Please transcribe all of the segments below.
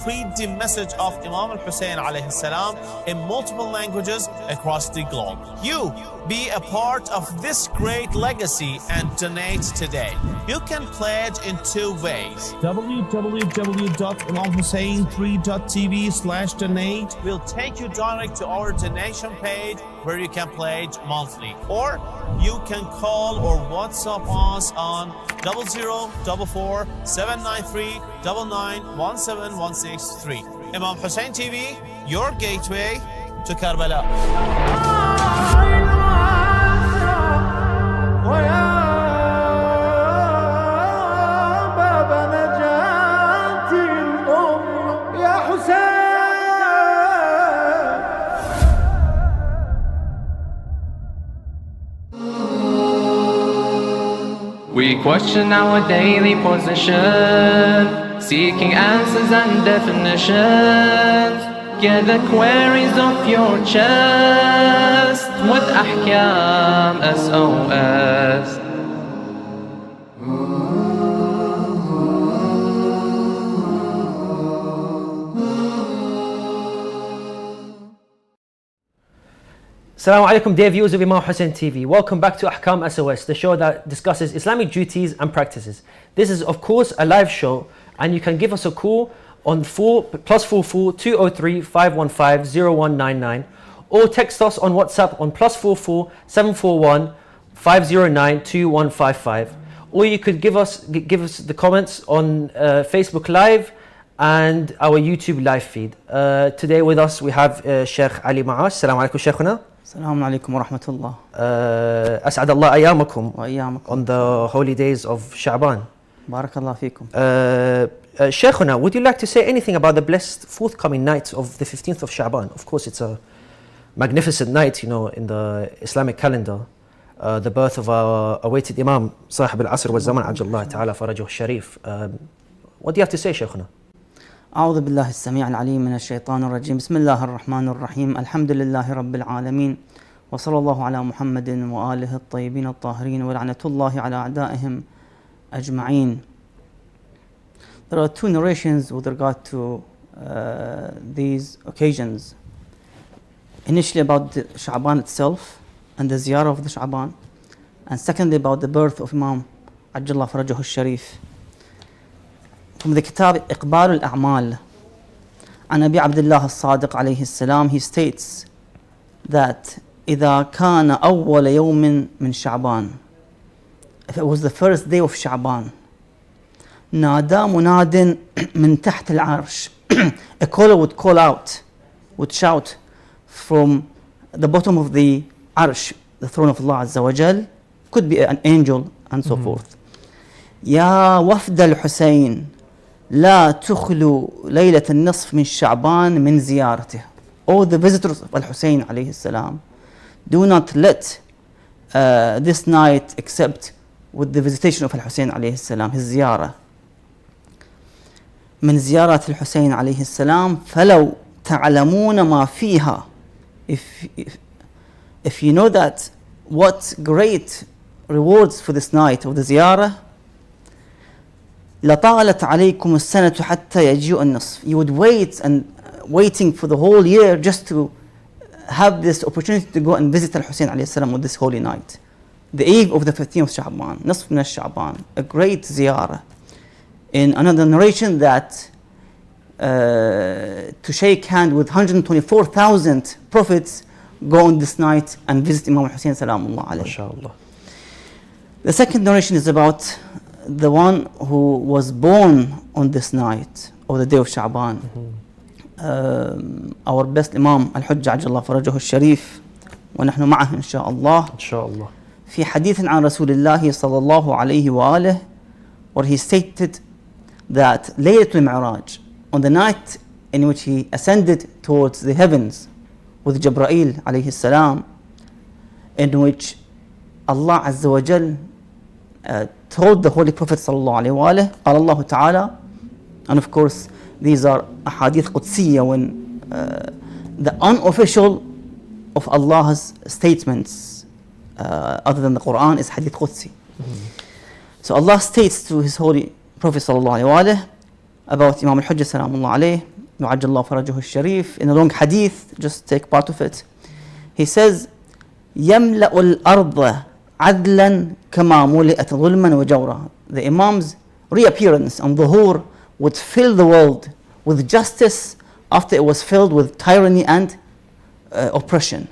Spread the message of Imam Hussein alayhi salam in multiple languages across the globe. You be a part of this great legacy and donate today. You can pledge in two ways. www.imamhussein3.tv/donate will take you direct to our donation page where you can pledge monthly. Or you can call or WhatsApp us on 0044 793 991716. Imam Hussein TV, your gateway to Karbala. We question our daily position, seeking answers and definitions. Get the queries off your chest with Ahkam SOS. Assalamu alaikum, dear viewers of Imam Hussein TV. Welcome back to Ahkam SOS, the show that discusses Islamic duties and practices. This is, of course, a live show, and you can give us a call on +44 203 515 0199, or text us on WhatsApp on +44 741 509 2155, or you could give us the comments on Facebook Live and our YouTube live feed. Today with us we have Sheikh Ali Maash. Assalamu alaikum, Sheikhuna. Assalamu alaikum wa rahmatullah. أسعد الله أيامكم وأيامكم. On the holy days of Sha'ban. Barakallah feekum. Sheikhuna, would you like to say anything about the blessed forthcoming night of the 15th of Sha'ban? Of course, it's a magnificent night, in the Islamic calendar. The birth of our awaited Imam, Sahib al-Asr wa Zaman, Ajjallah Ta'ala Farajuh Sharif. What do you have to say, Sheikhuna? أعوذ بالله السميع العليم من الشيطان الرجيم. بسم الله الرحمن الرحيم. الحمد لله رب العالمين وصلى الله على محمد وآله الطيبين الطاهرين ولعنة الله على أعدائهم أجمعين. There are two narrations with regard to these occasions. Initially about the Sha'ban itself and the ziyarah of the Sha'ban, and secondly about the birth of Imam Ajjallah Farajuh Sharif. From the Kitab إقبال الأعمال عن أبي عبد الله الصادق عليه السلام, he states that إذا كان أول يوم من شعبان, if it was the first day of Sha'ban, نادى مناد من تحت العرش, a caller would call out, would shout from the bottom of the Arsh, the throne of Allah Azza wa Jal, could be an angel and so forth. يا وفد الحسين لا تخلو ليلة النصف من شعبان من زيارته. All the visitors of Al-Hussein alayhi salam, do not let this night except with the visitation of Al-Hussein alayhi salam, his ziyarah. من زيارة الحسين عليه السلام فلو تعلمون ما فيها. If you know that, what great rewards for this night of the ziyarah, لطالت عليكم السنة حتى يجيء النصف. You would wait and waiting for the whole year just to have this opportunity to go and visit Al-Hussein alayhi salam on this holy night, the eve of the 15th of Sha'ban, نصف من الشعبان, a great ziyarah. In another narration that to shake hand with 124,000 prophets go on this night and visit Imam Hussein salamullah alayhi. MashaAllah. The second narration is about the one who was born on this night or the day of Sha'ban. Our best Imam Al-Hujjah Ajjallah Farajuh Sharif, ونحن معه إن شاء الله. Inshallah. في حديث عن رسول الله صلى الله عليه وآله, where he stated that Laylatul Mi'raj, on the night in which he ascended towards the heavens with Jibreel alayhi salam, in which Allah Azza wa Jal told the Holy Prophet sallallahu alayhi wa alayhi, قال الله تعالى, and of course these are ahadith qudsiyya, when the unofficial of Allah's statements other than the Quran is hadith qudsi. So Allah states to his Holy Prophet sallallahu alayhi wa alayhi, about Imam al-Hujjah salamullah alayh, وعجل الله فرجه الشريف, in a long hadith, just take part of it. He says, يملأ الأرض عدلا كما ملئت ظلما وجورا. The Imam's reappearance on Dhuhr would fill the world with justice after it was filled with tyranny and oppression.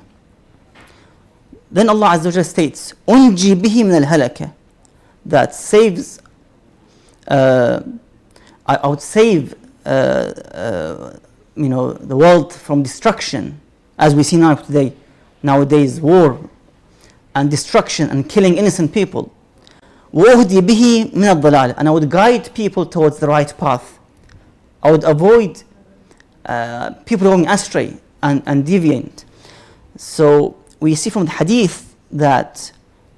Then Allah Azza wa Jalla states, أنجي به من الهلكة, that saves, I would save the world from destruction, as we see now today. Nowadays, war and destruction and killing innocent people. وأهدي به من الضلال, and I would guide people towards the right path. I would avoid people going astray and deviant. So we see from the hadith that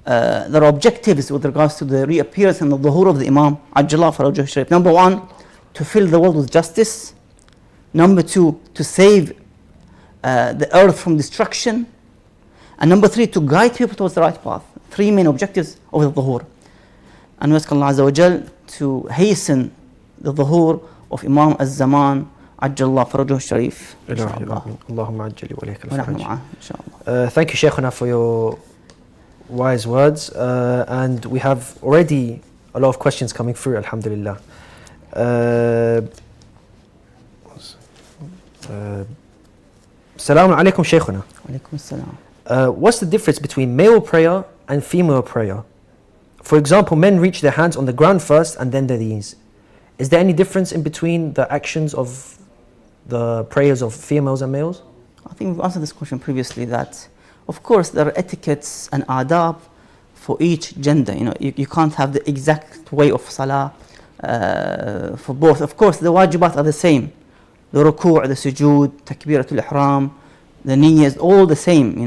there are objectives with regards to the reappearance and the dhuhr of the Imam Ajjallah Farajah Sharif. Number one, to fill the world with justice. Number two, to save the earth from destruction. And number three, to guide people towards the right path. Three main objectives of the dhuhr. And we ask Allah Azza wa Jal to hasten the dhuhr of Imam al-Zaman Ajjallah Farajah Sharif. Allahumma ajjali wa alayka al-faraj. Thank you, Shaykhuna, for your wise words. And we have already a lot of questions coming through, alhamdulillah. Assalamu alaikum, Shaykhuna. Alaikum assalam. What's the difference between male prayer and female prayer? For example, men reach their hands on the ground first and then their knees. Is there any difference in between the actions of the prayers of females and males? I think we've answered this question previously, that of course there are etiquettes and adab for each gender. You can't have the exact way of salah for both. Of course the wajibat are the same. The ruku', the sujood, takbiratul ihram, the niyyahs, all the same.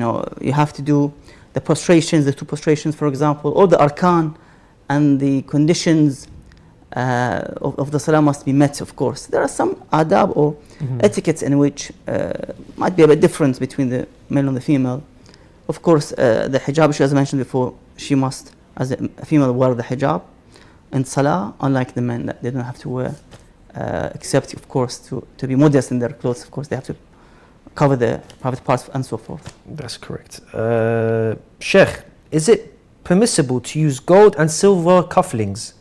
You have to do the prostrations, the two prostrations for example, all the arkan and the conditions of the salah must be met, of course. There are some adab or etiquettes in which might be a bit different between the male and the female. Of course, the hijab issue, as I mentioned before, she must, as a female, wear the hijab in salah, unlike the men, that they don't have to wear, except, of course, to be modest in their clothes. Of course, they have to cover the private parts and so forth. That's correct. Sheikh, is it permissible to use gold and silver cufflinks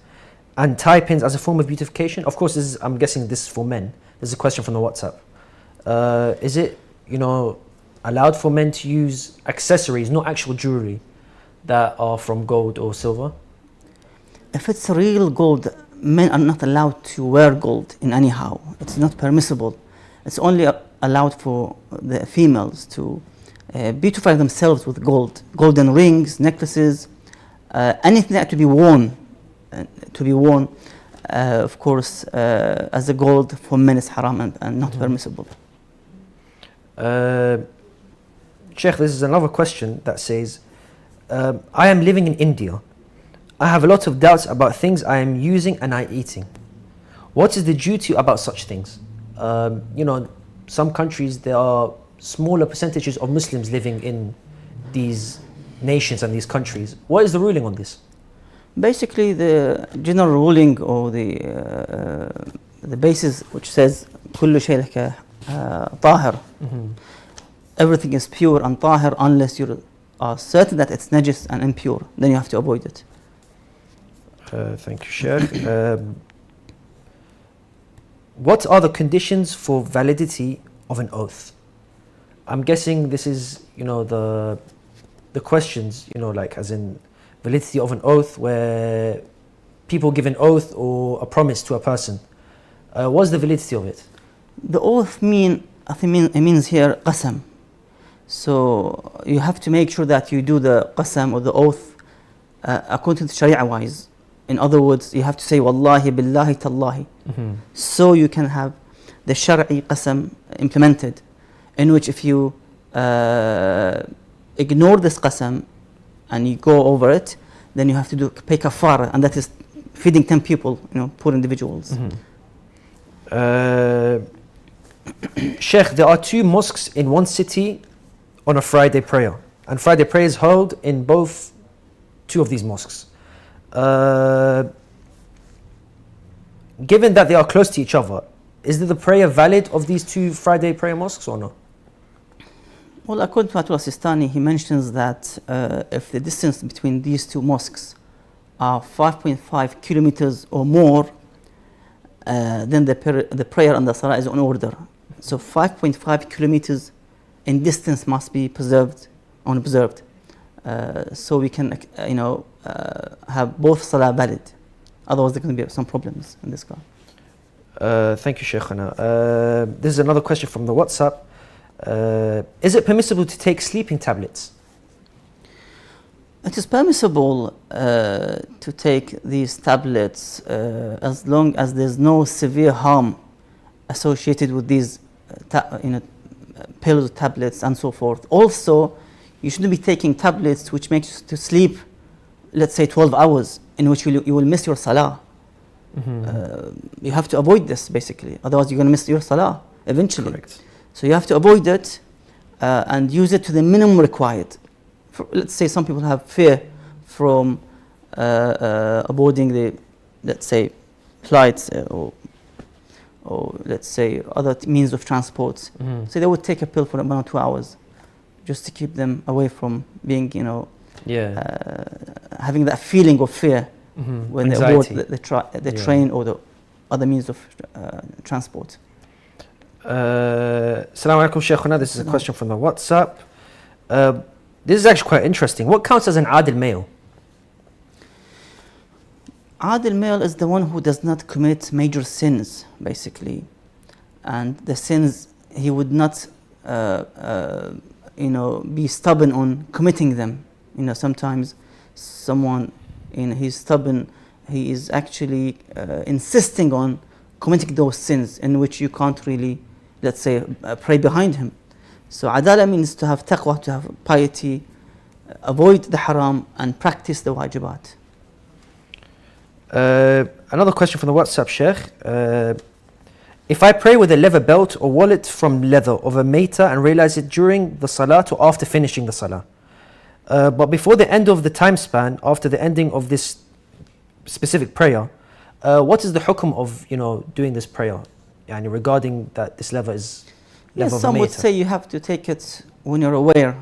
and tie pins as a form of beautification? Of course, I'm guessing this is for men. This is a question from the WhatsApp. Is it, allowed for men to use accessories, not actual jewelry, that are from gold or silver? If it's real gold, men are not allowed to wear gold in anyhow. It's not permissible. It's only allowed for the females to beautify themselves with gold, golden rings, necklaces, anything that to be worn. Of course, as a gold for men is haram and not permissible. Sheikh, this is another question that says, I am living in India. I have a lot of doubts about things I am using and I eating. What is the duty about such things? Some countries, there are smaller percentages of Muslims living in these nations and these countries. What is the ruling on this? Basically, the general ruling or the basis which says كل شيء لك طاهر. Everything is pure and tahir unless you are certain that it's najis and impure. Then you have to avoid it. Thank you, Sheikh. What are the conditions for validity of an oath? I'm guessing this is, the questions, like as in validity of an oath, where people give an oath or a promise to a person. What's the validity of it? The oath it means here qasam. So you have to make sure that you do the qasam or the oath according to Sharia wise. In other words, you have to say wallahi billahi tallahi. So you can have the Shar'i qasam implemented, in which if you ignore this qasam and you go over it, then you have to pay kafara, and that is feeding 10 people, poor individuals. Sheikh, there are 2 mosques in one city on a Friday prayer, and Friday prayer is held in 2 of these mosques. given that they are close to each other, is the prayer valid of these two Friday prayer mosques or no? Well, according to Ayatollah Sistani, he mentions that if the distance between these two mosques are 5.5 kilometers or more, then the prayer and the salah is on order. So 5.5 kilometers in distance must be unobserved. So we can, have both salah valid. Otherwise, there can be some problems in this regard. Thank you, Sheikhana. This is another question from the WhatsApp. Is it permissible to take sleeping tablets? It is permissible to take these tablets as long as there's no severe harm associated with these pills, tablets, and so forth. Also, you shouldn't be taking tablets which make you to sleep, let's say 12 hours, in which you will miss your salah. You have to avoid this, basically. Otherwise, you're going to miss your salah eventually. Correct. So you have to avoid it and use it to the minimum required. Let's say some people have fear from boarding the, let's say, flights or let's say other means of transport. So they would take a pill for 1 or 2 hours just to keep them away from being, having that feeling of fear when Anxiety. they board the train or the other means of transport. Assalamu alaikum, Sheikhuna. This is a question from the WhatsApp. This is actually quite interesting. What counts as an adil male? Adil male is the one who does not commit major sins, basically. And the sins, he would not, be stubborn on committing them. Sometimes someone, he's stubborn, he is actually insisting on committing those sins in which you can't really, let's say, pray behind him. So adala means to have taqwa, to have piety, avoid the haram, and practice the wajibat. Another question from the WhatsApp, Sheikh. If I pray with a leather belt or wallet from leather of a mater and realize it during the salah or after finishing the salah, but before the end of the time span, after the ending of this specific prayer, what is the hukum of doing this prayer? Regarding that this leather is leather of a some would mater. say you have to take it when you're aware.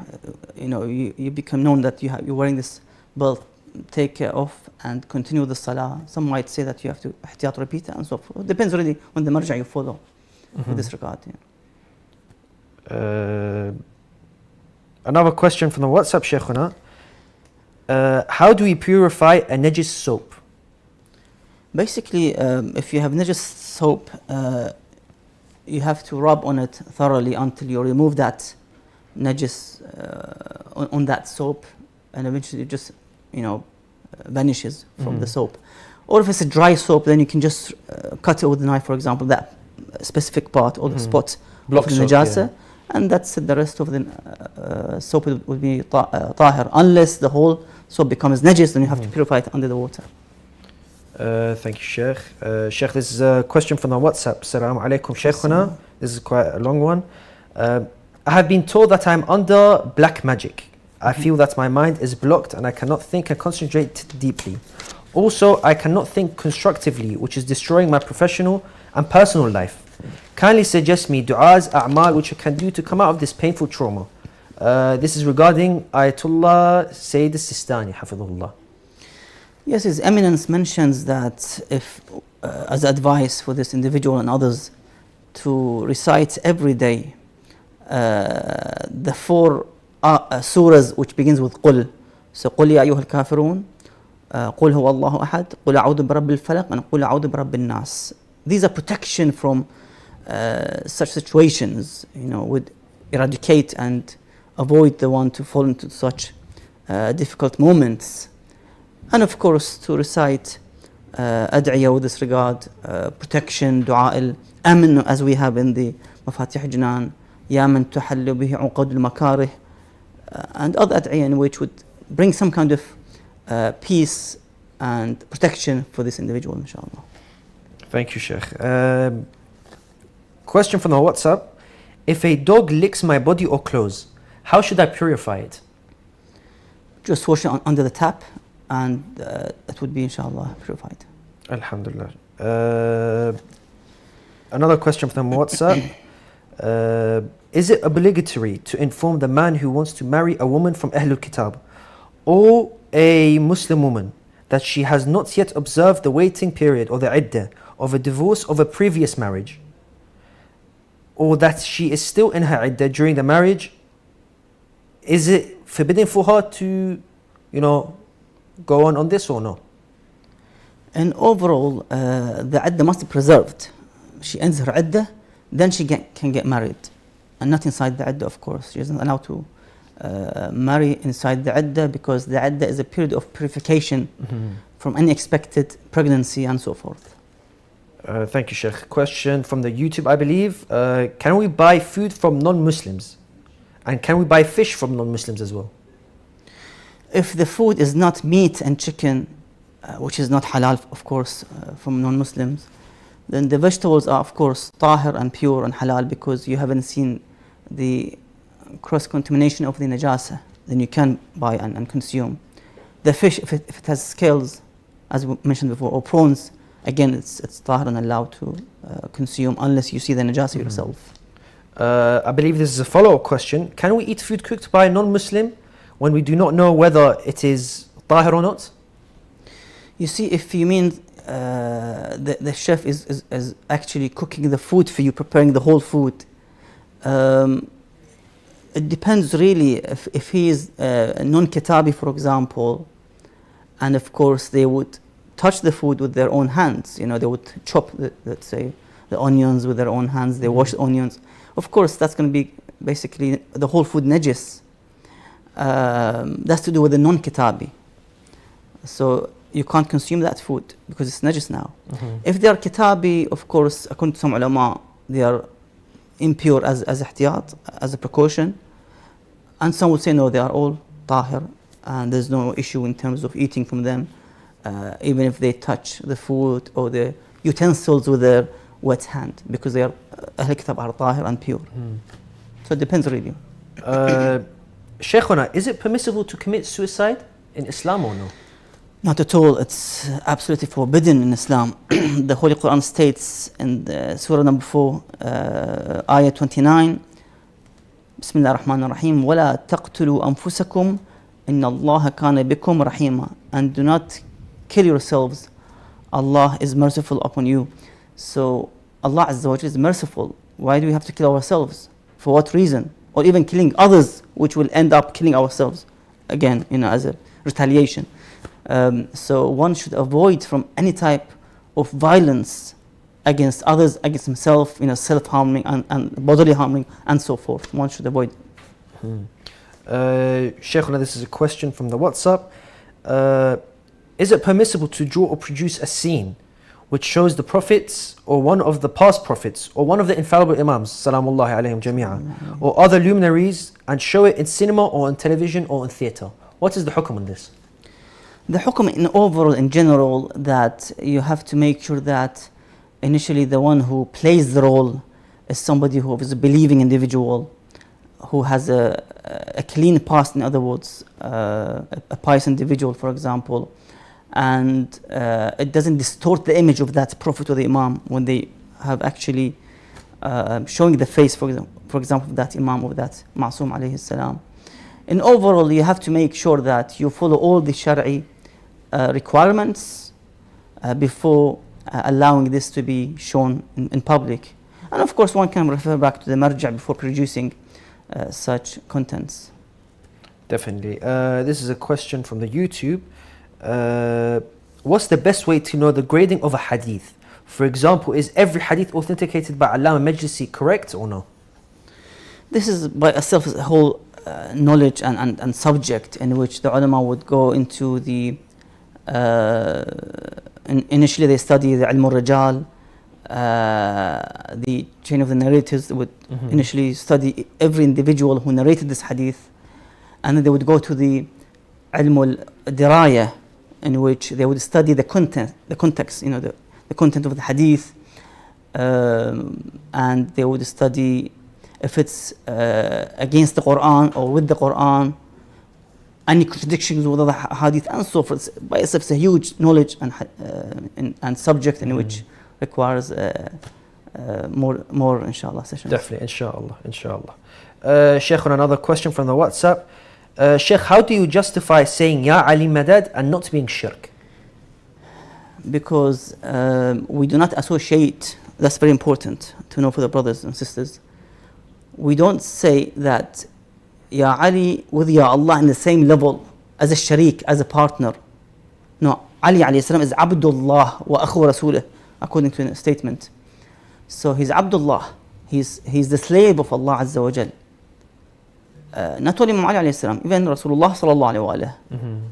You become known that you're wearing this belt. Take it off and continue the salah. Some might say that you have to ihtiyat, repeat it, and so forth. It depends really on the marja you follow in this regard. Another question from the WhatsApp, Sheikhuna. How do we purify a najis soap? Basically, if you have najis soap, you have to rub on it thoroughly until you remove that najis on that soap, and eventually it just vanishes from the soap. Or if it's a dry soap, then you can just cut it with a knife, for example, that specific part or the spot Block of the soap, najasa, and that's it. The rest of the soap will be tahir, unless the whole soap becomes najis, then you have to purify it under the water. Thank you, Sheikh. Sheikh, this is a question from the WhatsApp. Assalamu alaikum, Sheikhuna. This is quite a long one. I have been told that I'm under black magic. I feel that my mind is blocked and I cannot think and concentrate deeply. Also, I cannot think constructively, which is destroying my professional and personal life. Kindly suggest me du'as, a'mal, which I can do to come out of this painful trauma. This is regarding Ayatollah Sayyid al-Sistani, hafidhullah. Yes, His Eminence mentions that if, as advice for this individual and others, to recite every day the 4 surahs which begins with قل. So قل يا أيها الكافرون, قل هو الله أحد, قل أعوذ برب الفلق, and قل أعوذ برب الناس. These are protection from such situations, would eradicate and avoid the one to fall into such difficult moments. And of course, to recite ad'iyah with this regard, protection, dua al-amn, as we have in the Mafatih Jinan, Ya man tuhallu bihi uqad al-makarih, and other ad'iyah in which would bring some kind of peace and protection for this individual, inshallah. Thank you, Sheikh. Question from the WhatsApp. If a dog licks my body or clothes, how should I purify it? Just wash it under the tap, and it would be, inshallah, purified. Alhamdulillah. Another question from WhatsApp. Is it obligatory to inform the man who wants to marry a woman from Ahlul Kitab or a Muslim woman that she has not yet observed the waiting period or the iddah of a divorce of a previous marriage, or that she is still in her iddah during the marriage? Is it forbidden for her to, go on this or no? And overall, the iddah must be preserved. She ends her iddah, then she can get married. And not inside the iddah, of course. She isn't allowed to marry inside the iddah, because the iddah is a period of purification from unexpected pregnancy and so forth. Thank you, Sheikh. Question from the YouTube, I believe. Can we buy food from non-Muslims? And can we buy fish from non-Muslims as well? If the food is not meat and chicken, which is not halal, of course, from non-Muslims, then the vegetables are, of course, tahir and pure and halal, because you haven't seen the cross-contamination of the najasa, then you can buy and consume. The fish, if it has scales, as we mentioned before, or prawns, again, it's tahir and allowed to consume unless you see the najasa yourself. I believe this is a follow-up question. Can we eat food cooked by a non-Muslim when we do not know whether it is tahir or not? You see, if you mean the chef is actually cooking the food for you, preparing the whole food, it depends really. If he is non-Kitabi, for example, and of course they would touch the food with their own hands, they would chop, let's say, the onions with their own hands, they wash the onions. Of course, that's going to be basically the whole food najis. That's to do with the non-Kitabi. So you can't consume that food because it's najis now. If they are Kitabi, of course, according to some ulama, they are impure as ihtiyat, as a precaution. And some would say, no, they are all tahir, and there's no issue in terms of eating from them, even if they touch the food or the utensils with their wet hand, because they are Ahl Kitab are tahir and pure. So it depends really. Shaykhuna, is it permissible to commit suicide in Islam or no? Not at all. It's absolutely forbidden in Islam. The Holy Quran states in Surah number 4, Ayah 29, Bismillah ar-Rahman ar-Rahim, وَلَا تَقْتُلُوا أَنفُسَكُمْ إِنَّ اللَّهَ كَانَ بِكُمْ رَحِيمًا. And do not kill yourselves. Allah is merciful upon you. So Allah Azza wa Jalla is merciful. Why do we have to kill ourselves? For what reason? Or even killing others, which will end up killing ourselves again, as a retaliation. So one should avoid from any type of violence against others, against himself, self-harming and bodily harming and so forth. One should avoid. Shaykhuna, this is a question from the WhatsApp. Is it permissible to draw or produce a scene which shows the prophets or one of the past prophets or one of the infallible Imams, salamullahi alayhim jami'an, or other luminaries, and show it in cinema or on television or in theatre? What is the hukm on this? The hukm in general, that you have to make sure that initially the one who plays the role is somebody who is a believing individual, who has a clean past, in other words, a pious individual, for example, and it doesn't distort the image of that prophet or the imam when they have actually showing the face, for example, of that imam or that ma'soom alayhi salam. And overall, you have to make sure that you follow all the shari'i requirements before allowing this to be shown in public. And of course, one can refer back to the marja' before producing such contents. Definitely. This is a question from the YouTube. What's the best way to know the grading of a hadith? For example, is every hadith authenticated by Allama Majlisi correct or no? This is by itself a whole knowledge and subject in which the ulama would go into the initially they study the ilm al-rijal, the chain of the narrators. They would initially study every individual who narrated this hadith, and then they would go to the ilm al-diraya, in which they would study the context, the content of the hadith, and they would study if it's against the Quran or with the Quran, any contradictions with other hadith and so forth. By itself, it's a huge knowledge and subject in which requires more inshallah sessions. Definitely, inshallah. Sheikh, on another question from the WhatsApp. Sheikh, how do you justify saying Ya Ali Madad and not being shirk? Because we do not associate, that's very important to know for the brothers and sisters. We don't say that Ya Ali with Ya Allah in the same level as a sharik, as a partner. No, Ali alayhi salam is Abdullah wa akhu Rasulih, according to a statement. So he's Abdullah, he's the slave of Allah Azza wa Jal. Not only Imam Ali alayhi salam, even Rasulullah sallallahu alayhi wa alayhi.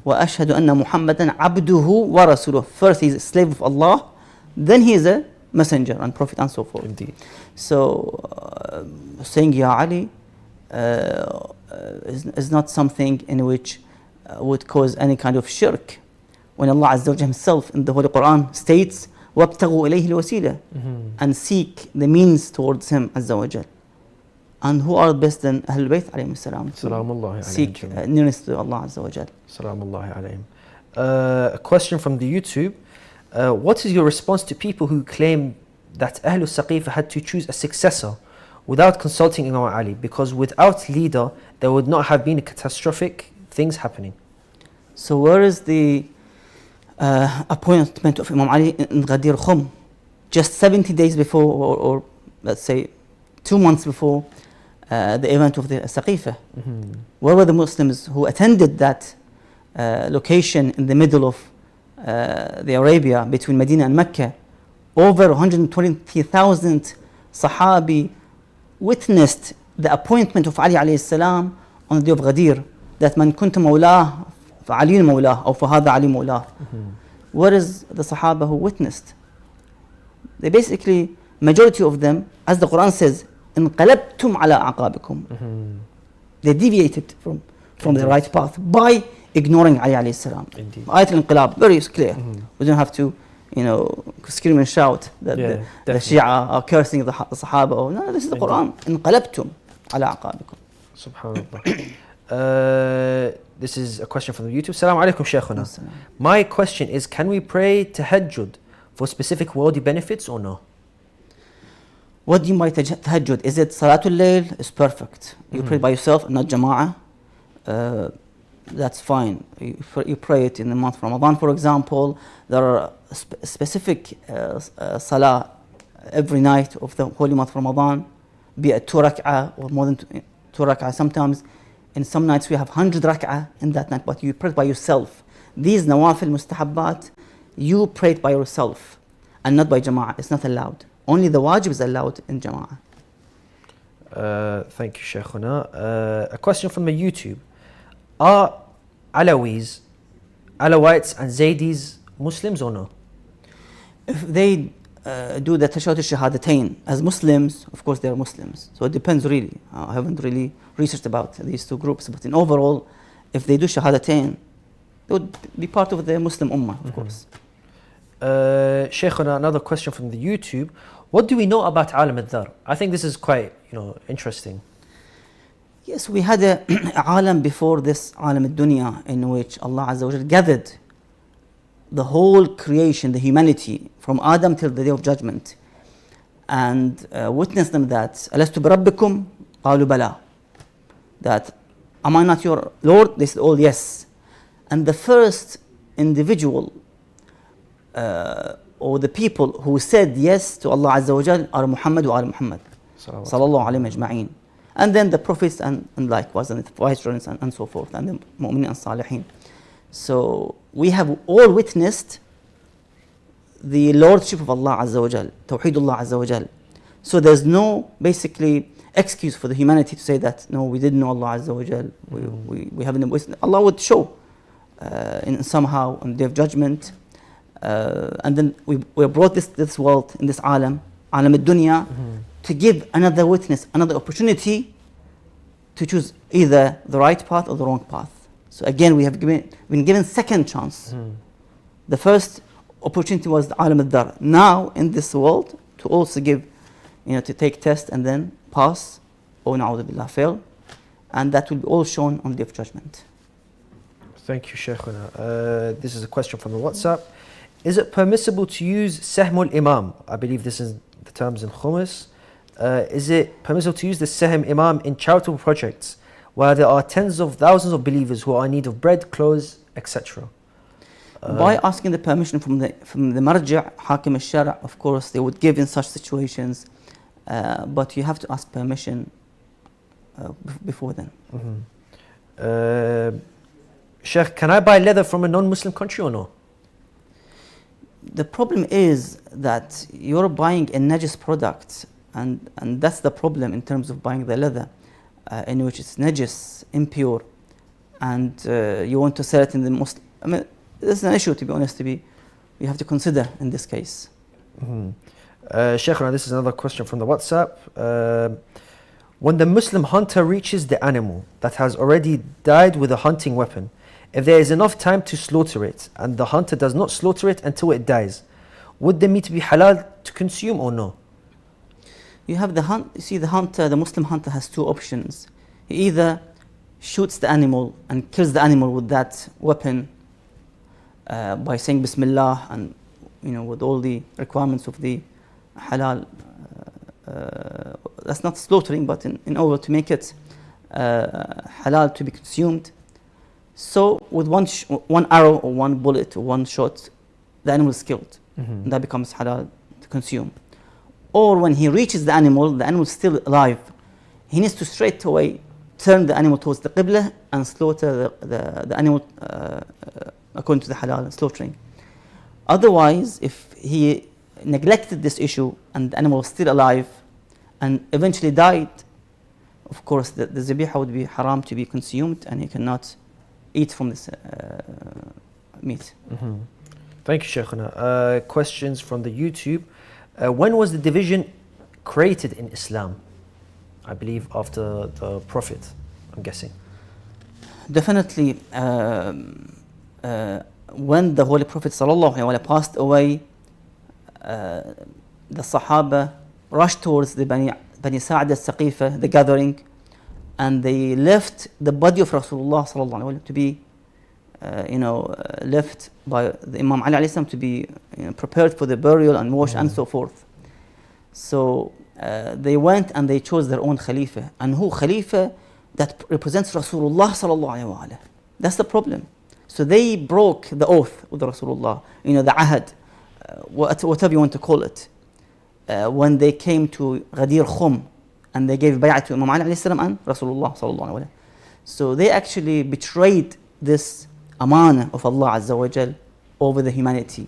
Wa ashhadu anna Muhammadan abduhu wa rasuluh. First he's a slave of Allah, then he is a messenger and prophet and so forth. Indeed. So saying Ya Ali is not something in which would cause any kind of shirk. When Allah Azza wa Jalla himself in the Holy Quran states وَابْتَغُوا إِلَيْهِ الْوَسِيلَةِ and seek the means towards him Azza wa Jalla. And who are best than Ahlul Bayt alayhim salam? Seek nearness to Allah Azza wa Jalla. Salamullahi alayhim. A question from the YouTube. What is your response to people who claim that Ahlul Saqifa had to choose a successor without consulting Imam Ali, because without leader there would not have been catastrophic things happening? So where is the appointment of Imam Ali in Ghadir Khum? Just 70 days before, or let's say 2 months before the event of the Saqifa. Where were the Muslims who attended that location in the middle of the Arabia between Medina and Mecca? Over 120,000 Sahabi witnessed the appointment of Ali alayhi salam on the day of Ghadir, that man kunta mawlah فعلي مولاه أو فهذا علي مولاه. Where is the Sahaba who witnessed? They basically, majority of them, as the Quran says, انقلبتم على أعقابكم. They deviated from the right path by ignoring Ali alayhi salam. Ayat al-Inqilab, very clear. We don't have to, scream and shout that the Shia are cursing the Sahaba. Oh, no, this is the Quran. انقلبتم على أعقابكم. Subhanallah. This is a question from the YouTube. Assalamu alaikum, Shaykhuna. My question is, can we pray tahajjud for specific worldly benefits or no? What do you mean by tahajjud? Is it Salatul Layl? It's perfect. You pray by yourself, not jama'ah. That's fine. You pray it in the month of Ramadan, for example. There are specific salah every night of the holy month of Ramadan, be it 2 rak'ah or more than 2 rak'ah. Sometimes in some nights we have 100 rak'ah in that night, but you pray by yourself. These nawafil mustahabbat, you pray it by yourself and not by jama'ah. It's not allowed. Only the wajib is allowed in jama'ah. Thank you, Shaykhuna. A question from the YouTube. Are Alawites and Zaydis Muslims or no? If they do the tashahhud al-shahadatain as Muslims, of course they are Muslims. So it depends really. I haven't really researched about these two groups, but in overall, if they do shahadatain, they would be part of the Muslim ummah, of course. Shaykhuna, another question from the YouTube. What do we know about Alam al-Dhar? I think this is quite, interesting. Yes, we had a alam before this alam al-dunya, in which Allah Azza wa Jal gathered the whole creation, the humanity, from Adam till the day of judgment, and witnessed them that Alastu bi rabbikum? Qalu bala. That, am I not your Lord? They said, oh yes. And the first individual or the people who said yes to Allah Azza wa Jal are Muhammad wa al Muhammad sallallahu alayhi ajma'een. And then the prophets and likewise, and the viceroys and so forth, and the mu'minin and salihin. So we have all witnessed the lordship of Allah Azza wa Jal, Tawheedullah Azza wa Jal. So there's no basically excuse for the humanity to say that no, we didn't know Allah Azza wa Jal, we haven't witnessed. Allah would show in somehow on the day of judgment, and then we brought this world in this alam al-dunya, to give another witness, another opportunity to choose either the right path or the wrong path. So again, we have been given second chance. The first opportunity was the alam al-dar. Now in this world, to also give, to take test and then pass, or na'udhu billah, fail, and that will be all shown on the day of judgment. Thank you, Sheikhuna. This is a question from the WhatsApp. Is it permissible to use Sahmul Imam? I believe this is the terms in Khumus. Is it permissible to use the Sahm Imam in charitable projects where there are tens of thousands of believers who are in need of bread, clothes, etc.? By asking the permission from the marja', Hakim al-Shar', of course, they would give in such situations, but you have to ask permission before then. Sheikh, can I buy leather from a non-Muslim country or no? The problem is that you're buying a najis product, and that's the problem in terms of buying the leather, in which it's najis, impure, and you want to sell it in the Muslim. I mean, this is an issue, to be honest, we have to consider in this case. Sheikh, this is another question from the WhatsApp. When the Muslim hunter reaches the animal that has already died with a hunting weapon, if there is enough time to slaughter it and the hunter does not slaughter it until it dies, would the meat be halal to consume or no? You have the hunter, the Muslim hunter has two options. He either shoots the animal and kills the animal with that weapon by saying Bismillah and with all the requirements of the halal. That's not slaughtering, but in order to make it halal to be consumed. So with one arrow or one bullet or one shot, the animal is killed. And that becomes halal to consume. Or when he reaches the animal is still alive. He needs to straight away turn the animal towards the Qibla and slaughter the animal according to the halal slaughtering. Otherwise, if he neglected this issue and the animal was still alive and eventually died, of course the zabiha would be haram to be consumed and he cannot eat from this meat. Thank you, Sheikhuna. Questions from the YouTube. When was the division created in Islam? I believe after the Prophet, I'm guessing. Definitely, when the Holy Prophet ﷺ passed away, the Sahaba rushed towards the Bani Sa'd al-Saqifa, the gathering, and they left the body of Rasulullah ﷺ to be, left by the Imam Ali alayhi salam to be prepared for the burial and wash and so forth. So they went and they chose their own Khalifa. And who Khalifa? That represents Rasulullah ﷺ. That's the problem. So they broke the oath with Rasulullah, the ahad, whatever you want to call it. When they came to Ghadir Khum and they gave bay'ah to Imam Ali alayhi salam and Rasulullah ﷺ. So they actually betrayed this amana of Allah Azza wa Jal over the humanity.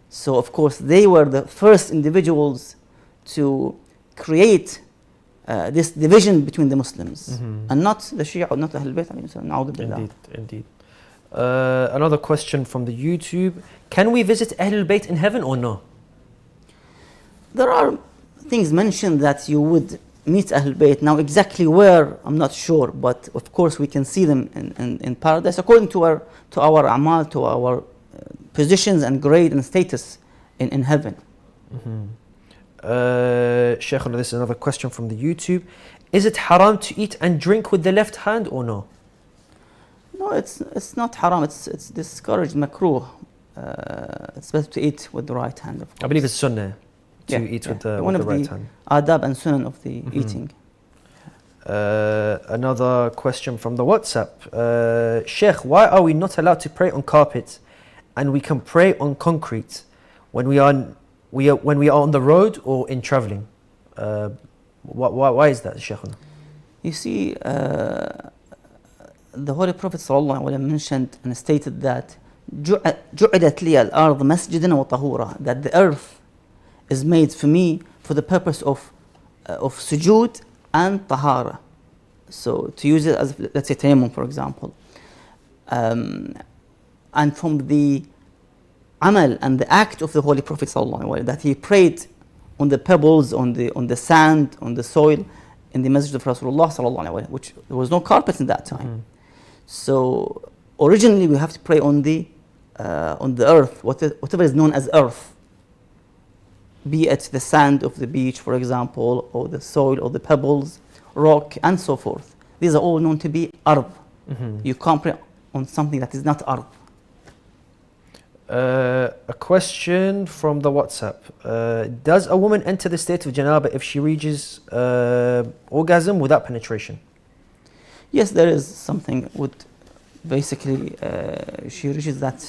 So of course they were the first individuals to create this division between the Muslims, and not the Shia or not Ahlul Bayt. Indeed. Another question from the YouTube. Can we visit Ahlul Bayt in heaven or no? There are things mentioned that you would meet Ahlul Bayt. Now exactly where, I'm not sure, but of course we can see them in paradise according to our a'mal, to our positions and grade and status in heaven. Sheikh, this is another question from the YouTube. Is it haram to eat and drink with the left hand or no? No, it's not haram. It's discouraged, makruh. It's better to eat with the right hand, of course. I believe it's sunnah to eat with the right hand. Adab and sunnah of the eating. Another question from the WhatsApp. Sheikh, why are we not allowed to pray on carpet and we can pray on concrete when we are on the road or in traveling? Why is that, Sheikh? You see, the Holy Prophet ﷺ mentioned and stated that جُعِلَتْ لِيَ الْأَرْض مَسْجِدًا وَطَهُورًا, that the earth is made for me for the purpose of sujood and tahara. So to use it as, let's say, tayammum, for example. And from the amal and the act of the Holy Prophet ﷺ, that he prayed on the pebbles, on the sand, on the soil in the masjid of Rasulullah ﷺ, which there was no carpet in that time. So originally we have to pray on the earth, whatever is known as earth, be it the sand of the beach, for example, or the soil, or the pebbles, rock, and so forth. These are all known to be ard. You can't pray on something that is not Arab. A question from the WhatsApp. Does a woman enter the state of janaba if she reaches orgasm without penetration? Yes, there is something with basically she reaches that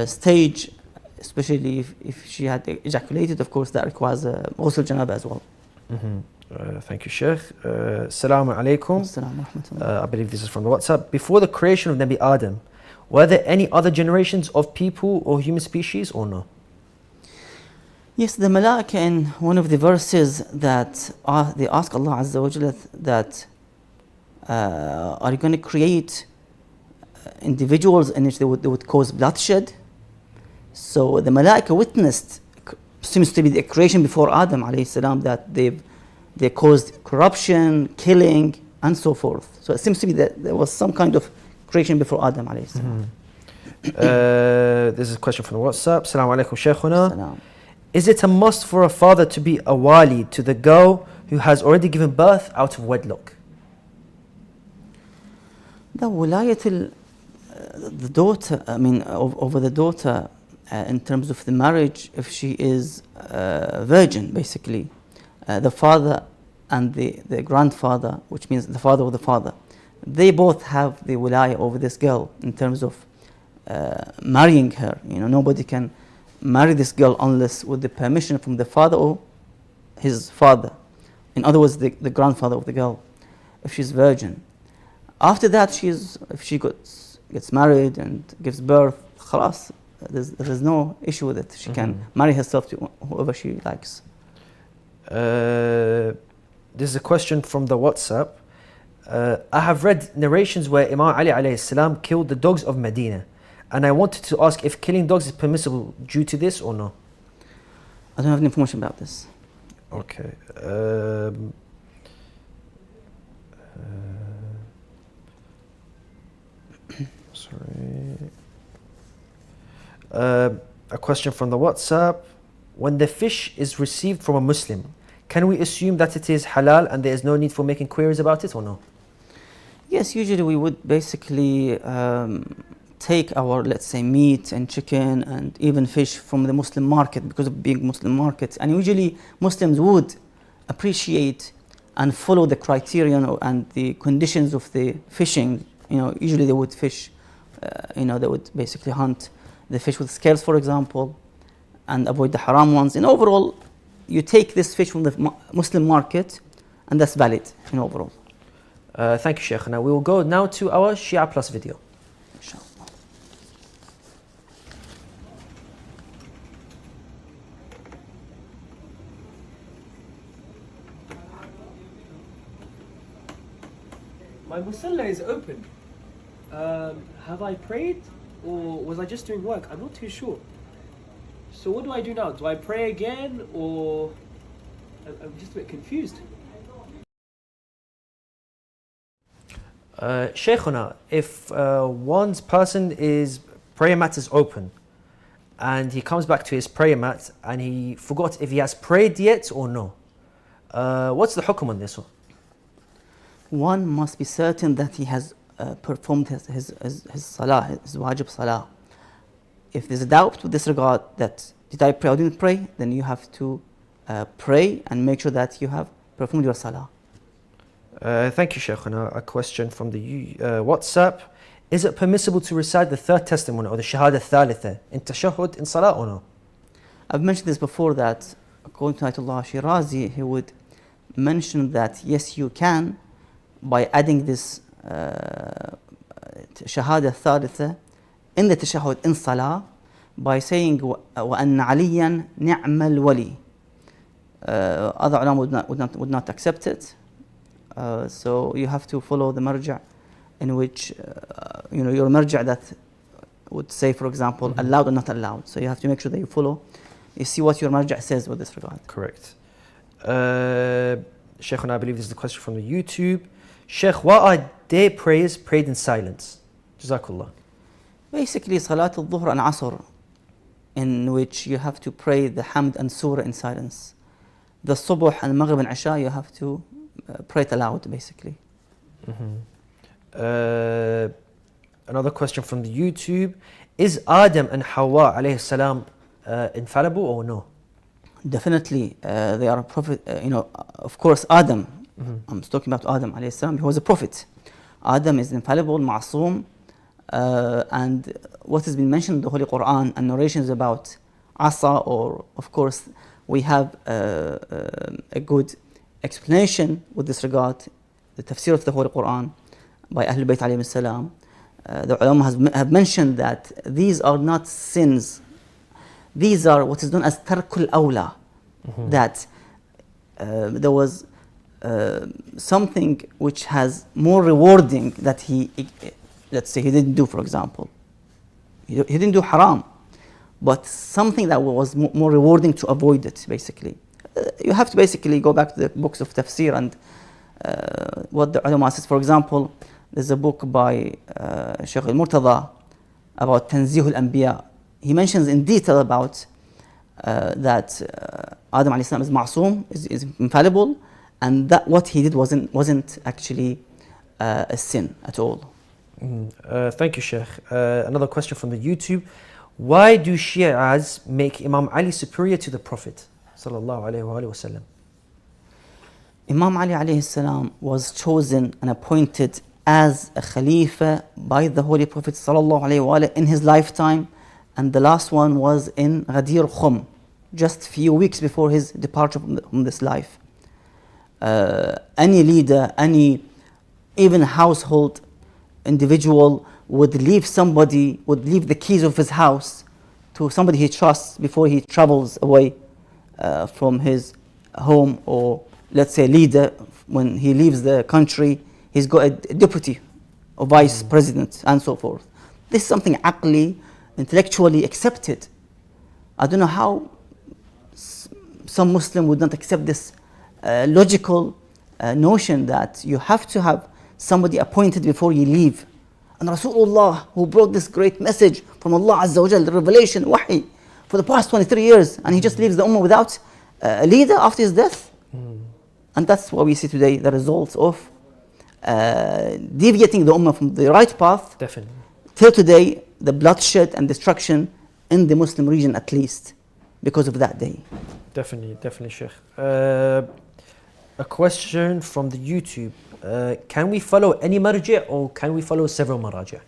stage, especially if she had ejaculated, of course, that requires ghusl janaba as well. Thank you, Sheikh. Assalamu alaikum. Assalamu rahmatullah. I believe this is from the WhatsApp. Before the creation of Nabi Adam, were there any other generations of people or human species or no? Yes, the Malaika in one of the verses that they ask Allah Azza wa Jalla that are you going to create individuals in which they would cause bloodshed? So the Malaika witnessed, seems to be the creation before Adam alayhi salam, that they caused corruption, killing, and so forth. So it seems to be that there was some kind of creation before Adam alayhi salam. This is a question from the WhatsApp. Assalamu alaikum, Shaykhuna. Salam. Is it a must for a father to be awali to the girl who has already given birth out of wedlock? The wilayat the daughter, over the daughter in terms of the marriage, if she is virgin, basically, the father and the grandfather, which means the father of the father, they both have the wilaya over this girl in terms of marrying her. Nobody can marry this girl unless with the permission from the father or his father. In other words, the grandfather of the girl, if she's virgin. After that, if she gets married and gives birth, khalas, there's no issue with it. She can marry herself to whoever she likes. This is a question from the WhatsApp. I have read narrations where Imam Ali alayhi salam killed the dogs of Medina, and I wanted to ask if killing dogs is permissible due to this or no. I don't have any information about this. Okay. Sorry. A question from the WhatsApp. When the fish is received from a Muslim, can we assume that it is halal and there is no need for making queries about it or no? Yes, usually we would basically take our, let's say, meat and chicken and even fish from the Muslim market because of being Muslim markets. And usually Muslims would appreciate and follow the criterion and the conditions of the fishing. Usually they would fish, they would basically hunt the fish with scales, for example, and avoid the haram ones. In overall, you take this fish from the Muslim market, and that's valid in overall. Thank you, Sheikh. Now we will go now to our Shia Plus video. Inshallah. My musalla is open. Have I prayed or was I just doing work? I'm not too sure. So what do I do now? Do I pray again or I'm just a bit confused. Shaykhuna, if one's person is prayer mat is open and he comes back to his prayer mat and he forgot if he has prayed yet or no, what's the hukum on this one? One must be certain that he has performed his salah, his wajib salah. If there's a doubt with this regard that did I pray or didn't pray, then you have to pray and make sure that you have performed your salah. Thank you, Shaykhuna. A question from the WhatsApp. Is it permissible to recite the third testimony or the shahada thalitha in tashahhud in salah or no? I've mentioned this before that according to Ayatollah Shirazi, he would mention that yes, you can by adding this shahada thalitha in the tashahhud in salah by saying وَأَنَّ عَلِيًّا نِعْمَ الْوَلِي. Other ulama would not accept it. So you have to follow the marja' in which your marja' that would say, for example, allowed or not allowed. So you have to make sure that you see what your marja' says with this regard. Correct. Sheikh, I believe this is the question from the YouTube. Sheikh, what are day prayers prayed in silence? Jazakallah. Basically, Salat al-Dhuhr and Asr, in which you have to pray the Hamd and Surah in silence. The Subuh and Maghrib and Isha, you have to pray it aloud, basically. Another question from the YouTube. Is Adam and Hawa alayhi salam infallible or no? Definitely, they are a prophet. Of course, Adam. I'm talking about Adam alayhi salam. He was a prophet. Adam is infallible, ma'soom, and what has been mentioned in the Holy Quran and narrations about Asa, or of course, we have a good explanation with this regard, the tafsir of the Holy Quran by Ahlul Bayt alayhi salam. The ulama have mentioned that these are not sins. These are what is known as tarkul awla. That there was something which has more rewarding that he, let's say he didn't do, for example. He didn't do haram, but something that was more rewarding to avoid it, basically. You have to basically go back to the books of tafsir and what the ulama says. For example, there's a book by Sheikh al-Murtada about Tanzih al-Anbiya. He mentions in detail about that Adam alayhi salam is ma'soom, is infallible, and that what he did wasn't actually a sin at all. Thank you, Sheikh. Another question from the YouTube. Why do Shi'as make Imam Ali superior to the Prophet sallallahu alayhi wa sallam? Imam Ali alayhi salam was chosen and appointed as a Khalifa by the Holy Prophet sallallahu alayhi wa in his lifetime, and the last one was in Ghadir Khum, just a few weeks before his departure from this life. Any leader, any even household individual would leave the keys of his house to somebody he trusts before he travels away from his home, or let's say leader, when he leaves the country, he's got a deputy or vice president and so forth. This is something aqli, intellectually accepted. I don't know how some Muslim would not accept this logical notion that you have to have somebody appointed before you leave. And Rasulullah, who brought this great message from Allah Azza wa Jal, the revelation, wahi, for the past 23 years, and he just leaves the ummah without a leader after his death. And that's what we see today, the results of deviating the ummah from the right path. Definitely. Till today, the bloodshed and destruction in the Muslim region, at least, because of that day. Definitely, Sheikh. A question from the YouTube. Can we follow any marja' or can we follow several maraja'?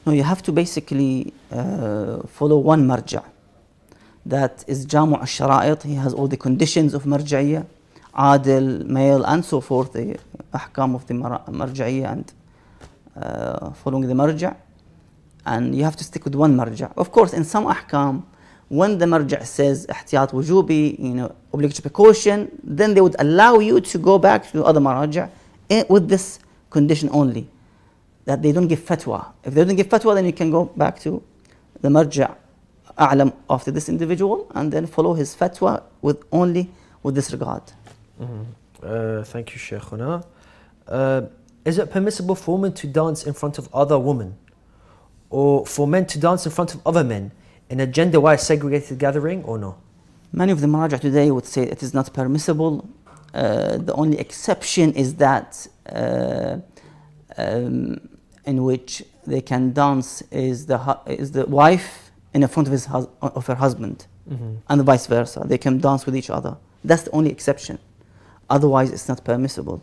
No, you have to basically follow one marja'. That is Jamu' al-Shara'it. He has all the conditions of marja'iyya, adil, male, and so forth, the ahkam of the marja'iyya and following the marja'. And you have to stick with one marja'. Of course, in some ahkam, when the marja' says ihtiyat wujubi, obligatory precaution, then they would allow you to go back to other maraja' with this condition only, that they don't give fatwa. If they don't give fatwa, then you can go back to the marja' a'lam after this individual and then follow his fatwa with this regard. Thank you, Shaykhuna. Is it permissible for women to dance in front of other women, or for men to dance in front of other men in a gender-wise segregated gathering, or no? Many of the maraja' today would say it is not permissible. The only exception is that in which they can dance is the wife in front of her husband, and vice versa. They can dance with each other. That's the only exception. Otherwise, it's not permissible.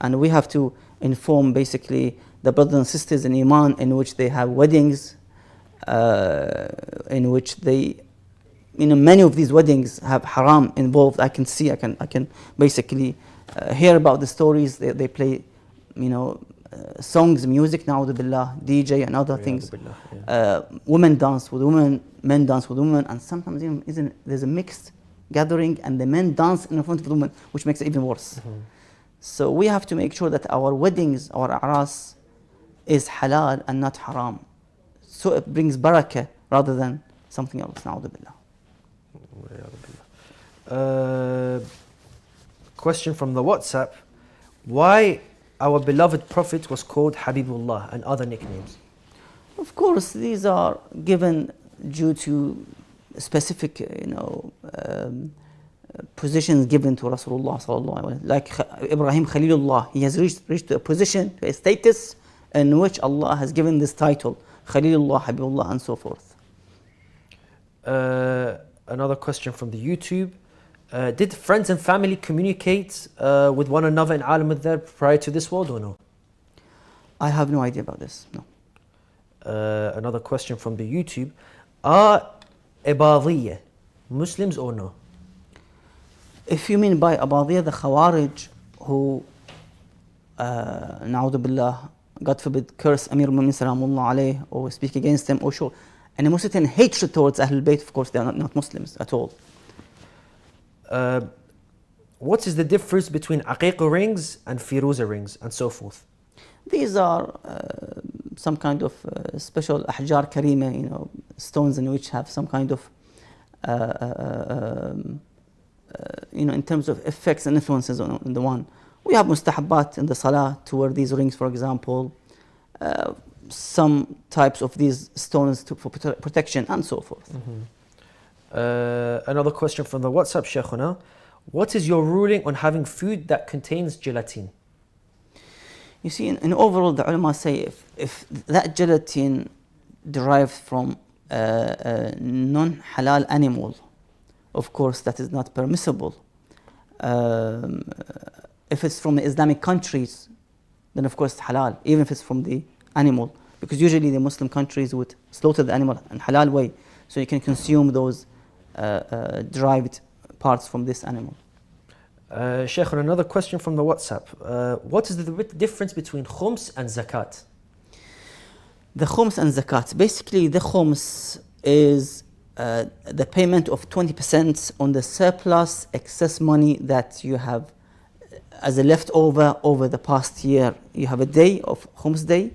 And we have to inform basically the brothers and sisters in Iman, in which they have weddings, in which they, many of these weddings have haram involved. I can basically hear about the stories. They play, songs, music, na'udhu billah, DJ and other things. Women dance with women, men dance with women, and sometimes even there's a mixed gathering and the men dance in front of the women, which makes it even worse. So we have to make sure that our weddings, our a'ras, is halal and not haram. So it brings barakah rather than something else. Na'udhu billah. Question from the WhatsApp. Why our beloved Prophet was called Habibullah and other nicknames? Of course, these are given due to specific, positions given to Rasulullah sallallahu alaihi wasallam. Like Ibrahim Khalilullah, he has reached a position, a status in which Allah has given this title, Khalilullah, Habibullah, and so forth. Another question from the YouTube. Did friends and family communicate with one another in Alam al-Dharb prior to this world or no? I have no idea about this, no. Another question from the YouTube. Are Ibadiyya Muslims or no? If you mean by Ibadiyya the Khawarij who, na'udhu billah, God forbid, curse Amir al-Mu'minin salamullah alayh, or speak against them, or show and a certain hatred towards Ahlul Bayt, of course they are not Muslims at all. What is the difference between Aqiqah rings and Firuza rings and so forth? These are some kind of special ahjar karima, stones in which have some kind of, in terms of effects and influences on the one. We have mustahabbat in the salah to wear these rings, for example. Some types of these stones for protection and so forth. Another question from the WhatsApp, Sheikhuna. What is your ruling on having food that contains gelatin? You see, in overall, the ulama say if that gelatin derived from a non-halal animal, of course, that is not permissible. If it's from the Islamic countries, then of course it's halal, even if it's from the animal. Because usually the Muslim countries would slaughter the animal in halal way, so you can consume those derived parts from this animal. Sheikh, another question from the WhatsApp. What is the difference between khums and zakat? The khums and zakat. Basically, the khums is the payment of 20% on the surplus excess money that you have as a leftover over the past year. You have a day of khums day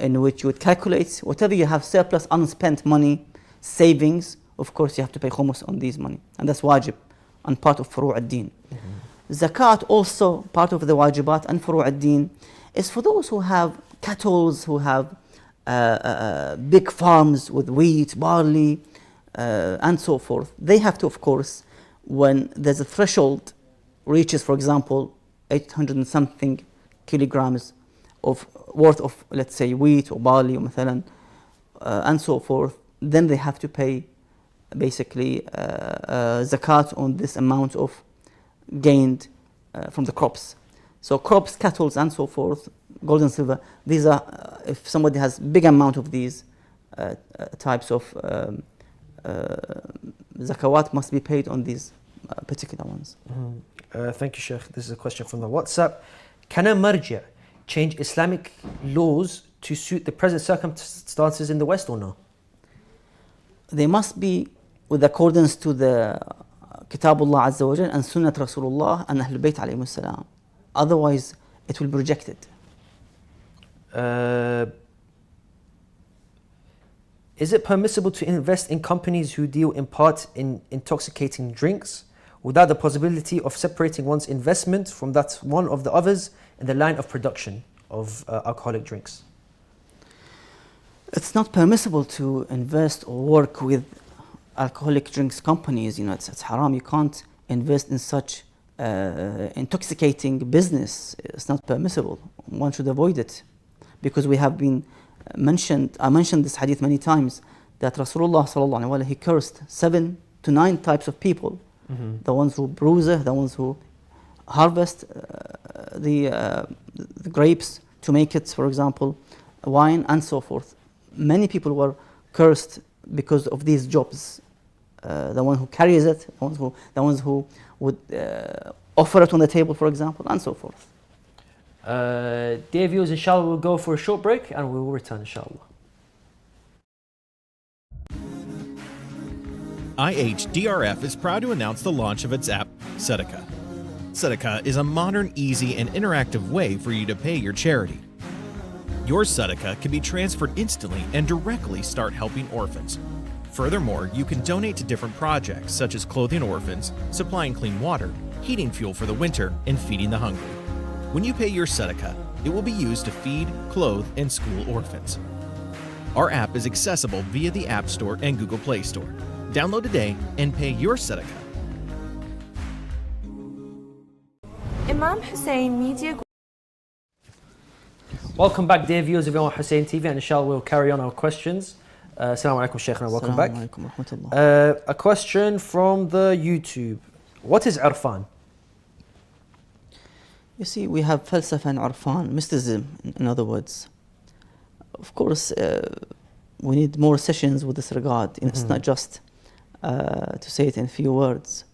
in which you would calculate whatever you have surplus unspent money, savings. Of course, you have to pay khums on these money, and that's wajib and part of furu' ad-din. Zakat, also part of the wajibat and furu' ad-din, is for those who have cattle, who have big farms with wheat, barley, and so forth. They have to, of course, when there's a threshold reaches, for example, 800 and something kilograms of worth of, let's say, wheat or barley or mathalan, and so forth, then they have to pay basically zakat on this amount of gained from the crops. So crops, cattle, and so forth, gold and silver, these are, if somebody has big amount of these types of zakawat must be paid on these particular ones. Thank you, Sheikh. This is a question from the WhatsApp. Can a marja change Islamic laws to suit the present circumstances in the West or no? They must be with accordance to the Kitabullah Azza wa Jal and Sunnat Rasulullah and Ahlul Bayt alayhi salam. Otherwise, it will be rejected. Is it permissible to invest in companies who deal in part in intoxicating drinks without the possibility of separating one's investment from that one of the others in the line of production of alcoholic drinks? It's not permissible to invest or work with alcoholic drinks companies. It's haram. You can't invest in such intoxicating business. It's not permissible. One should avoid it, because we have been I mentioned this hadith many times, that Rasulullah sallallahu alaihi wasallam, he cursed 7 to 9 types of people. The ones who bruise, the ones who harvest the grapes to make it, for example, wine and so forth. Many people were cursed because of these jobs. The one who carries it, the ones who would offer it on the table, for example, and so forth. Dear viewers, inshallah, we'll go for a short break and we will return, inshallah. IHDRF is proud to announce the launch of its app, Sadaqah. Sadaqah is a modern, easy, and interactive way for you to pay your charity. Your Sadaqah can be transferred instantly and directly start helping orphans. Furthermore, you can donate to different projects such as clothing orphans, supplying clean water, heating fuel for the winter, and feeding the hungry. When you pay your Sadaqah, it will be used to feed, clothe, and school orphans. Our app is accessible via the App Store and Google Play Store. Download today and pay your Sadaqah. Imam Hussein Media. Welcome back, dear viewers of Imam Hussein TV, and inshallah we'll carry on our questions. Assalamu alaikum, Sheikh, and welcome back. Assalamu alaikum wa rahmatullah. A question from the YouTube. What is Arfan? You see, we have falsafa and Arfan, mysticism, in other words. Of course, we need more sessions with this regard. It's not just to say it in a few words.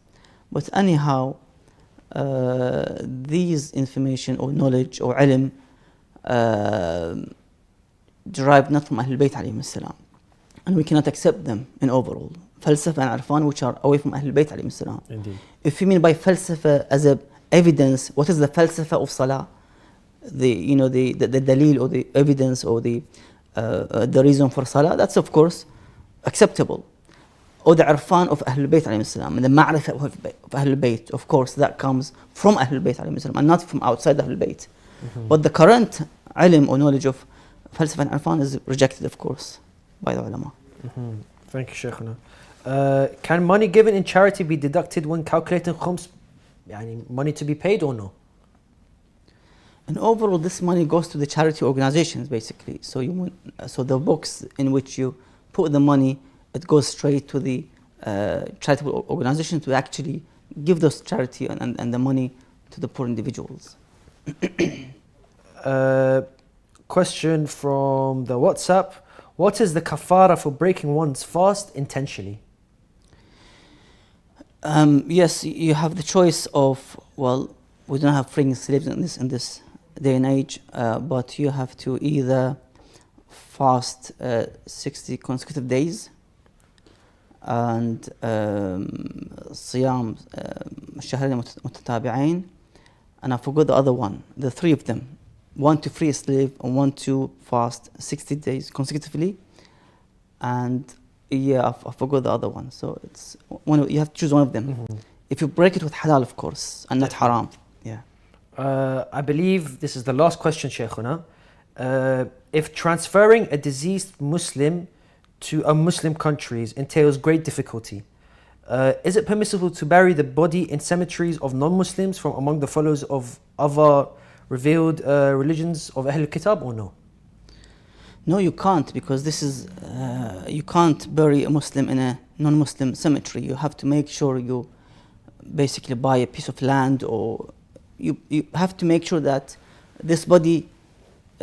But anyhow, these information or knowledge or ilm derived not from Ahlul Bayt alayhim salam. And we cannot accept them in overall. Falsafa and Arfan, which are away from Ahlul Bayt alayhim salam. Indeed. If you mean by falsafa as a evidence, what is the falsafa of salah? The dalil or the evidence or the reason for salah, that's of course acceptable. Or the Arfan of Ahlul Bayt alayhim salam, and the ma'rifah of Ahlul Bayt, of course that comes from Ahlul Bayt alayhim salam and not from outside Ahlul Bayt. But the current ilm or knowledge of falsafa and Arfan is rejected, of course, by the ulama. Thank you, Shaykhuna. Can money given in charity be deducted when calculating khums, money to be paid, or no? And overall, this money goes to the charity organizations, basically. So the books in which you put the money, it goes straight to the charitable organizations to actually give those charity and the money to the poor individuals. Question from the WhatsApp. What is the kafara for breaking one's fast intentionally? Yes, you have the choice of, well, we don't have freeing slaves in this day and age, but you have to either fast 60 consecutive days and صيام شهرين متتابعين, and I forgot the other one, the three of them. One to free a slave and one to fast 60 days consecutively, and I forgot the other one. So it's you have to choose one of them. If you break it with halal, of course, and not haram. Yeah. I believe this is the last question, Shaykhuna. If transferring a deceased Muslim to a Muslim country entails great difficulty, is it permissible to bury the body in cemeteries of non-Muslims from among the followers of other revealed religions of Ahlul Kitab, or no? No, you can't, because this is you can't bury a Muslim in a non-Muslim cemetery. You have to make sure you basically buy a piece of land, or you have to make sure that this body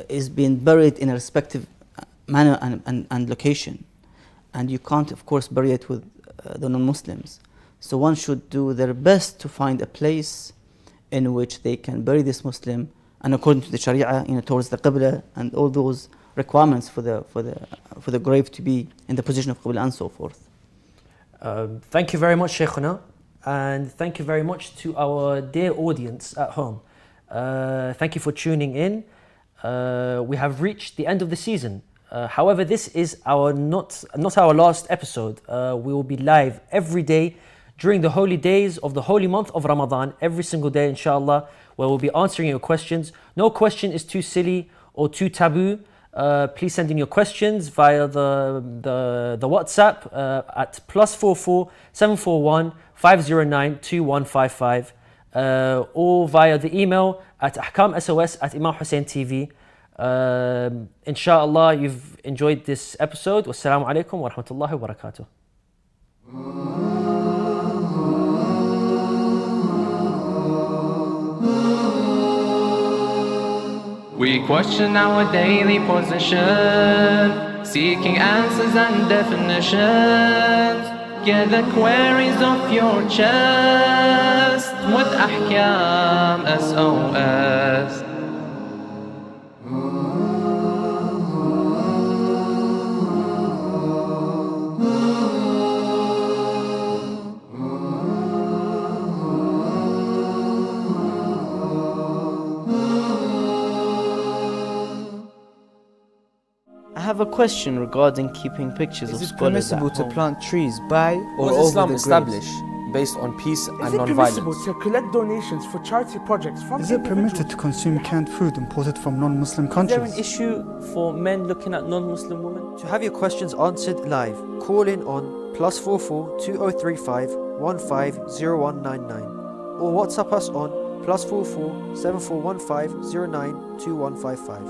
is being buried in a respective manner and location. And you can't, of course, bury it with the non-Muslims. So one should do their best to find a place in which they can bury this Muslim, and according to the Sharia, towards the Qibla, and all those requirements for the grave to be in the position of Qibla and so forth. Thank you very much, Shaykhuna, and thank you very much to our dear audience at home. Thank you for tuning in. We have reached the end of the season. However, this is not our last episode. We will be live every day during the holy days of the holy month of Ramadan, every single day, inshallah, where we'll be answering your questions. No question is too silly or too taboo. Please send in your questions via the WhatsApp at +44 741 509 2155, or via the email at Ahkam SOS at Imam Hussein TV. Inshallah, you've enjoyed this episode. Wassalamu alaikum wa rahmatullahi wa barakatuh. We question our daily position, seeking answers and definitions. Get the queries off your chest with Ahkam SOS. I have a question regarding keeping pictures of Is it scholars at permissible to home. plant trees by or What over does Islam the establish graves? based on peace and Is it non-violence? permissible to collect donations for charity projects from Is it permitted to consume canned food imported from non-Muslim Is there countries? an issue for men looking at non-Muslim women? To have your questions answered live, call in on +44 2035 150199, or WhatsApp us on +44 7415 092155.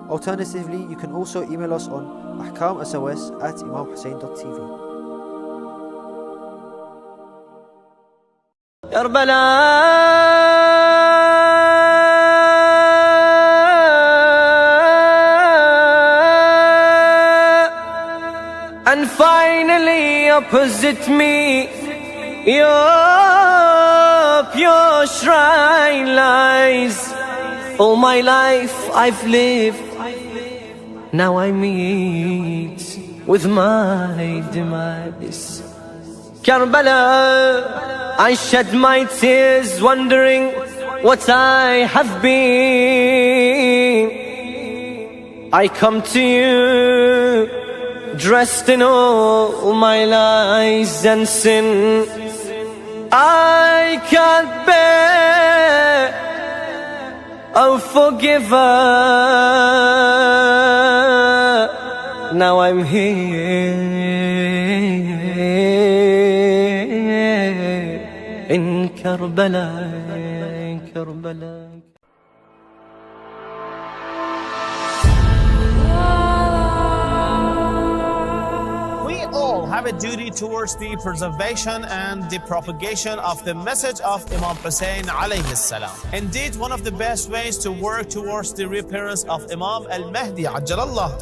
Alternatively, you can also email us on ahkamsos@imamhussein.tv. And finally opposite me, your pure shrine lies. All my life I've lived, now I meet with my demise. Karbala, I shed my tears wondering what I have been. I come to you dressed in all my lies and sin. I can't bear, oh forgiver. Now I'm here in Karbala, in Karbala. Have a duty towards the preservation and the propagation of the message of Imam Hussein alayhi salam. Indeed, one of the best ways to work towards the reappearance of Imam al-Mahdi ajjalallahu